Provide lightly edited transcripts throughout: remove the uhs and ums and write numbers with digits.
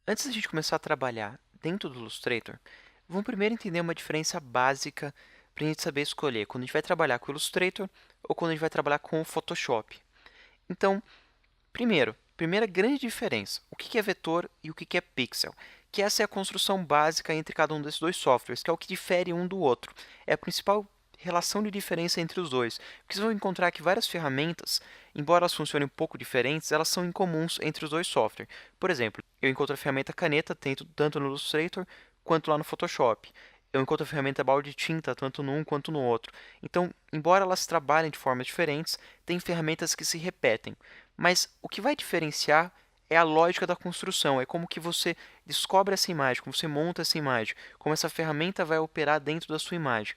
Antes da gente começar a trabalhar dentro do Illustrator, vamos primeiro entender uma diferença básica para a gente saber escolher quando a gente vai trabalhar com o Illustrator ou quando a gente vai trabalhar com o Photoshop. Então, primeira grande diferença, o que é vetor e o que é pixel? Que essa é a construção básica entre cada um desses dois softwares, que é o que difere um do outro. É a principal relação de diferença entre os dois. Porque vocês vão encontrar que várias ferramentas, embora elas funcionem um pouco diferentes, elas são incomuns entre os dois softwares. Por exemplo, eu encontro a ferramenta caneta tanto no Illustrator quanto lá no Photoshop. Eu encontro a ferramenta balde de tinta tanto no um quanto no outro. Então, embora elas trabalhem de formas diferentes, tem ferramentas que se repetem. Mas o que vai diferenciar é a lógica da construção, é como que você descobre essa imagem, como você monta essa imagem, como essa ferramenta vai operar dentro da sua imagem.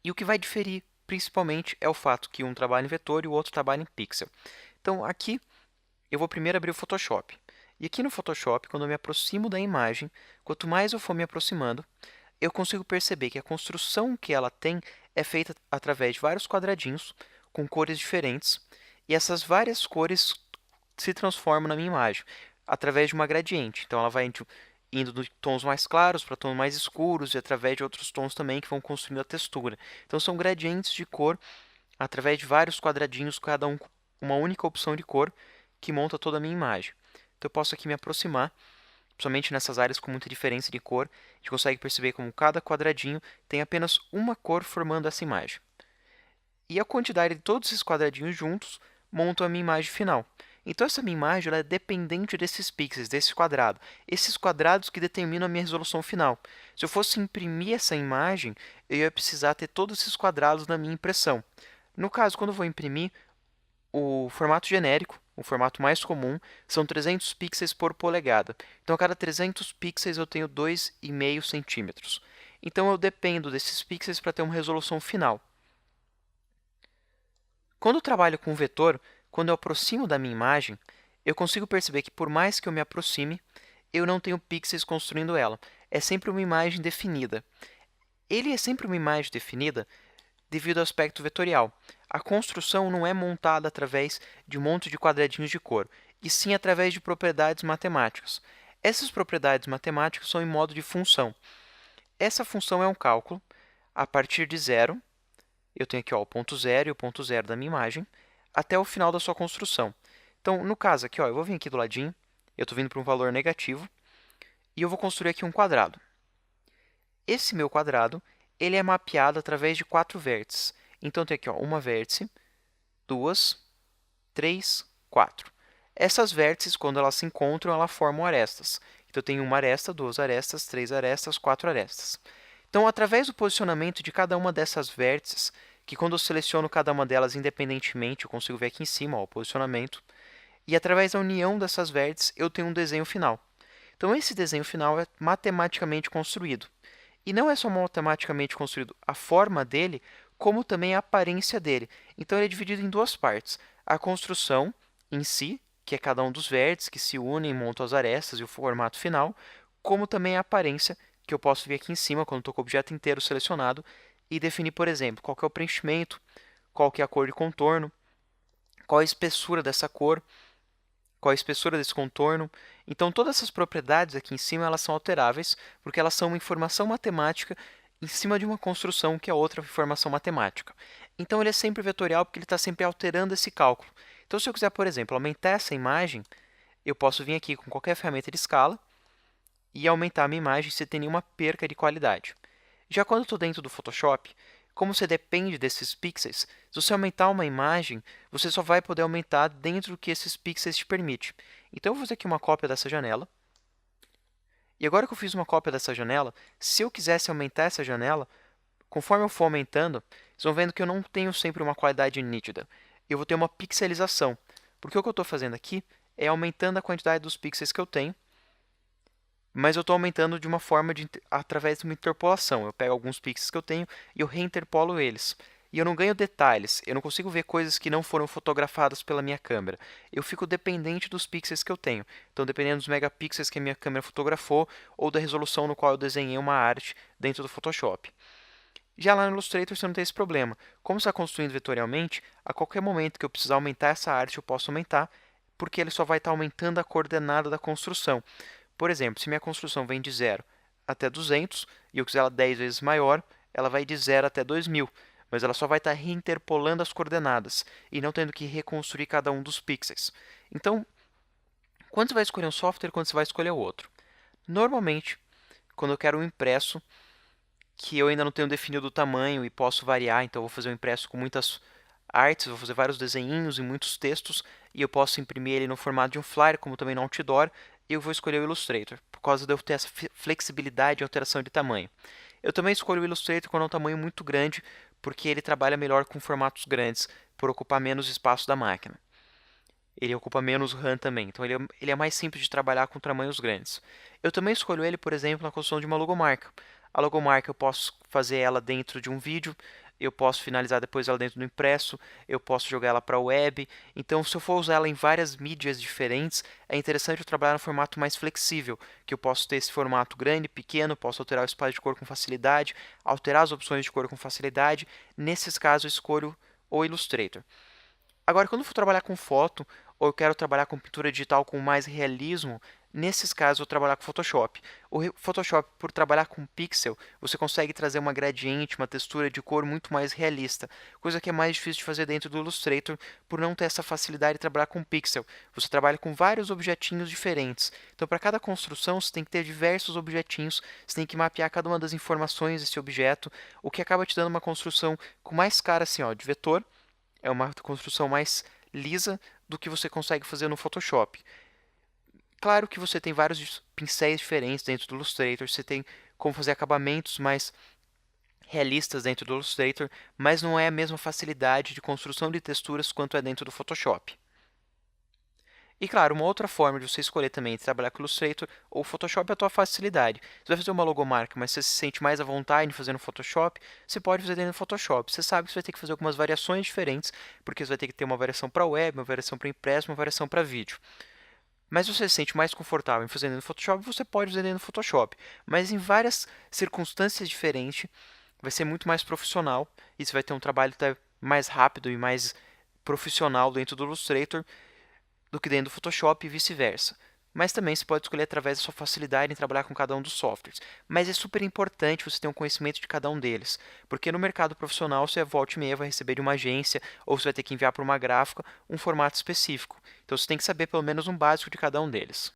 E o que vai diferir, principalmente, é o fato que um trabalha em vetor e o outro trabalha em pixel. Então, aqui, eu vou primeiro abrir o Photoshop. E aqui no Photoshop, quando eu me aproximo da imagem, quanto mais eu for me aproximando, eu consigo perceber que a construção que ela tem é feita através de vários quadradinhos com cores diferentes, e essas várias cores se transformam na minha imagem através de uma gradiente. Então, ela vai indo de tons mais claros para tons mais escuros e através de outros tons também que vão construindo a textura. Então, são gradientes de cor através de vários quadradinhos, cada um com uma única opção de cor que monta toda a minha imagem. Então, eu posso aqui me aproximar, principalmente nessas áreas com muita diferença de cor, a gente consegue perceber como cada quadradinho tem apenas uma cor formando essa imagem. E a quantidade de todos esses quadradinhos juntos montam a minha imagem final. Então, essa minha imagem ela é dependente desses pixels, desse quadrado. Esses quadrados que determinam a minha resolução final. Se eu fosse imprimir essa imagem, eu ia precisar ter todos esses quadrados na minha impressão. No caso, quando eu vou imprimir, o formato genérico, o formato mais comum, são 300 pixels por polegada. Então, a cada 300 pixels eu tenho 2,5 centímetros. Então, eu dependo desses pixels para ter uma resolução final. Quando eu trabalho com vetor, quando eu aproximo da minha imagem, eu consigo perceber que por mais que eu me aproxime, eu não tenho pixels construindo ela. É sempre uma imagem definida. Ele é sempre uma imagem definida devido ao aspecto vetorial. A construção não é montada através de um monte de quadradinhos de cor, e sim através de propriedades matemáticas. Essas propriedades matemáticas são em modo de função. Essa função é um cálculo a partir de zero. Eu tenho aqui ó, o ponto zero e o ponto zero da minha imagem, até o final da sua construção. Então, no caso aqui, ó, eu vou vir aqui do ladinho, eu estou vindo para um valor negativo, e eu vou construir aqui um quadrado. Esse meu quadrado, ele é mapeado através de 4 vértices. Então, eu tenho aqui ó, uma vértice, 2, 3, 4. Essas vértices, quando elas se encontram, elas formam arestas. Então, eu tenho uma aresta, 2 arestas, 3 arestas, 4 arestas. Então, através do posicionamento de cada uma dessas vértices, que quando eu seleciono cada uma delas independentemente, eu consigo ver aqui em cima ó, o posicionamento, e através da união dessas vértices, eu tenho um desenho final. Então, esse desenho final é matematicamente construído. E não é só matematicamente construído a forma dele, como também a aparência dele. Então, ele é dividido em duas partes. A construção em si, que é cada um dos vértices que se unem, montam as arestas e o formato final, como também a aparência, que eu posso ver aqui em cima, quando estou com o objeto inteiro selecionado, e definir, por exemplo, qual que é o preenchimento, qual que é a cor de contorno, qual a espessura dessa cor, qual a espessura desse contorno. Então, todas essas propriedades aqui em cima elas são alteráveis, porque elas são uma informação matemática em cima de uma construção que é outra informação matemática. Então, ele é sempre vetorial porque ele está sempre alterando esse cálculo. Então, se eu quiser, por exemplo, aumentar essa imagem, eu posso vir aqui com qualquer ferramenta de escala e aumentar a minha imagem sem ter nenhuma perca de qualidade. Já quando eu estou dentro do Photoshop, como você depende desses pixels, se você aumentar uma imagem, você só vai poder aumentar dentro do que esses pixels te permitem. Então, eu vou fazer aqui uma cópia dessa janela. E agora que eu fiz uma cópia dessa janela, se eu quisesse aumentar essa janela, conforme eu for aumentando, vocês vão vendo que eu não tenho sempre uma qualidade nítida. Eu vou ter uma pixelização. Porque o que eu estou fazendo aqui é aumentando a quantidade dos pixels que eu tenho, mas eu estou aumentando de uma forma através de uma interpolação. Eu pego alguns pixels que eu tenho e eu reinterpolo eles. E eu não ganho detalhes, eu não consigo ver coisas que não foram fotografadas pela minha câmera. Eu fico dependente dos pixels que eu tenho. Então, dependendo dos megapixels que a minha câmera fotografou ou da resolução no qual eu desenhei uma arte dentro do Photoshop. Já lá no Illustrator você não tem esse problema. Como você está construindo vetorialmente, a qualquer momento que eu precisar aumentar essa arte, eu posso aumentar, porque ele só vai estar aumentando a coordenada da construção. Por exemplo, se minha construção vem de 0 até 200 e eu quiser ela 10 vezes maior, ela vai de 0 até 2000, mas ela só vai estar reinterpolando as coordenadas e não tendo que reconstruir cada um dos pixels. Então, quando você vai escolher um software, quando você vai escolher o outro? Normalmente, quando eu quero um impresso que eu ainda não tenho definido o tamanho e posso variar, então eu vou fazer um impresso com muitas artes, vou fazer vários desenhinhos e muitos textos, e eu posso imprimir ele no formato de um flyer, como também no outdoor, e eu vou escolher o Illustrator, por causa de eu ter essa flexibilidade de alteração de tamanho. Eu também escolho o Illustrator quando é um tamanho muito grande, porque ele trabalha melhor com formatos grandes, por ocupar menos espaço da máquina. Ele ocupa menos RAM também, então ele é mais simples de trabalhar com tamanhos grandes. Eu também escolho ele, por exemplo, na construção de uma logomarca. A logomarca eu posso fazer ela dentro de um vídeo, eu posso finalizar depois ela dentro do impresso, eu posso jogar ela para a web. Então, se eu for usar ela em várias mídias diferentes, é interessante eu trabalhar no formato mais flexível, que eu posso ter esse formato grande, pequeno, posso alterar o espaço de cor com facilidade, alterar as opções de cor com facilidade. Nesses casos, eu escolho o Illustrator. Agora, quando eu for trabalhar com foto, ou eu quero trabalhar com pintura digital com mais realismo, nesses casos eu vou trabalhar com Photoshop. O Photoshop, por trabalhar com pixel, você consegue trazer uma gradiente, uma textura de cor muito mais realista, coisa que é mais difícil de fazer dentro do Illustrator, por não ter essa facilidade de trabalhar com pixel. Você trabalha com vários objetinhos diferentes. Então, para cada construção, você tem que ter diversos objetinhos, você tem que mapear cada uma das informações desse objeto, o que acaba te dando uma construção com mais cara assim, ó, de vetor. É uma construção mais lisa do que você consegue fazer no Photoshop. Claro que você tem vários pincéis diferentes dentro do Illustrator, você tem como fazer acabamentos mais realistas dentro do Illustrator, mas não é a mesma facilidade de construção de texturas quanto é dentro do Photoshop. E claro, uma outra forma de você escolher também trabalhar com Illustrator ou Photoshop é a tua facilidade. Você vai fazer uma logomarca, mas você se sente mais à vontade em fazer no Photoshop, você pode fazer dentro do Photoshop. Você sabe que você vai ter que fazer algumas variações diferentes, porque você vai ter que ter uma variação para web, uma variação para impresso, uma variação para vídeo. Mas você se sente mais confortável em fazer dentro do Photoshop, você pode fazer dentro do Photoshop. Mas em várias circunstâncias diferentes, vai ser muito mais profissional e você vai ter um trabalho até mais rápido e mais profissional dentro do Illustrator do que dentro do Photoshop e vice-versa. Mas também você pode escolher através da sua facilidade em trabalhar com cada um dos softwares. Mas é super importante você ter um conhecimento de cada um deles, porque no mercado profissional você volta e meia vai receber de uma agência ou você vai ter que enviar para uma gráfica um formato específico. Então você tem que saber pelo menos um básico de cada um deles.